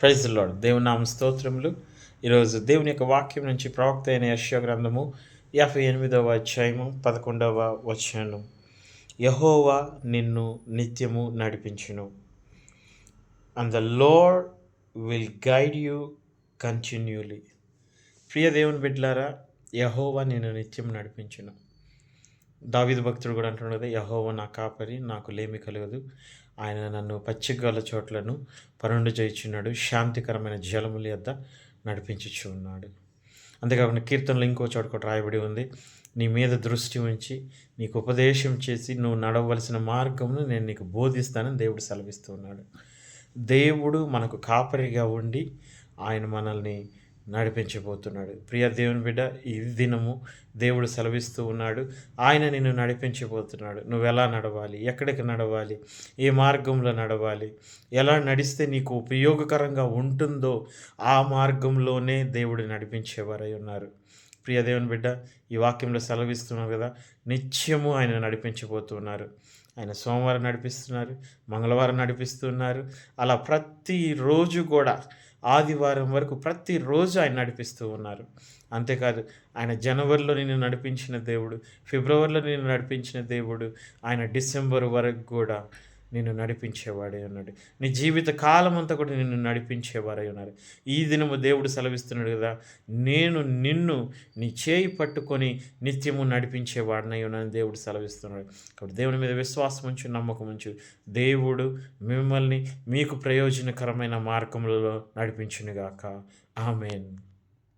Praise the lord. దేవుని నామ స్తోత్రములు. ఈరోజు దేవుని యొక్క వాక్యం నుంచి ప్రవక్త అయిన యెషయా గ్రంథము 58వ అధ్యాయము 11వ వచనం. యెహోవా నిన్ను నిత్యము నడిపించును. And the Lord will guide you continuously. ప్రియ దేవుని బిడ్డలారా, యెహోవా నిన్ను నిత్యం నడిపించును. దావీదు భక్తుడు కూడా అంటున్నాడు కదా, యెహోవా నా కాపరి, నాకు లేమి కలగదు. ఆయన నన్ను పచ్చికగల చోట్లను పరుండు చేయుచున్నాడు, శాంతికరమైన జలముల యొద్ద నడిపించుచు ఉన్నాడు. అంతేకాకుండా కీర్తనలో ఇంకో చోట కూడా రాయబడి ఉంది, నీ మీద దృష్టి ఉంచి నీకు ఉపదేశం చేసి నువ్వు నడవలసిన మార్గమును నేను నీకు బోధిస్తానని దేవుడు సెలవిస్తూ ఉన్నాడు. దేవుడు మనకు కాపరిగా ఉండి ఆయన మనల్ని నడిపించబోతున్నాడు. ప్రియ దేవుని బిడ్డ, ఈ దినము దేవుడు సెలవిస్తూ ఉన్నాడు, ఆయన నిన్ను నడిపించబోతున్నాడు. నువ్వు ఎలా నడవాలి, ఎక్కడికి నడవాలి, ఏ మార్గంలో నడవాలి, ఎలా నడిస్తే నీకు ఉపయోగకరంగా ఉంటుందో ఆ మార్గంలోనే దేవుడు నడిపించేవారై ఉన్నారు. ప్రియ దేవుని బిడ్డ, ఈ వాక్యంలో సెలవిస్తున్నారు కదా, నిత్యము ఆయన నడిపించబోతున్నారు. ఆయన సోమవారం నడిపిస్తున్నారు, మంగళవారం నడిపిస్తున్నారు, అలా ప్రతిరోజు కూడా ఆదివారం వరకు ప్రతిరోజు ఆయన నడిపిస్తూ ఉన్నారు. అంతేకాదు, ఆయన జనవరిలో నిన్ను నడిపించిన దేవుడు, ఫిబ్రవరిలో నిన్ను నడిపించిన దేవుడు, ఆయన డిసెంబర్ వరకు కూడా నిన్ను నడిపించేవాడే ఉన్నాడు. నీ జీవిత కాలం అంతా కూడా నిన్ను నడిపించేవారై ఉన్నారు. ఈ దినము దేవుడు సెలవిస్తున్నాడు కదా, నేను నిన్ను నీ చేయి పట్టుకొని నిత్యము నడిపించేవాడినై ఉన్నానని దేవుడు సెలవిస్తున్నాడు. కాబట్టి దేవుని మీద విశ్వాసం ఉంచు, నమ్మకం ఉంచు. దేవుడు మిమ్మల్ని మీకు ప్రయోజనకరమైన మార్గములలో నడిపించునుగాక. ఆమేన్.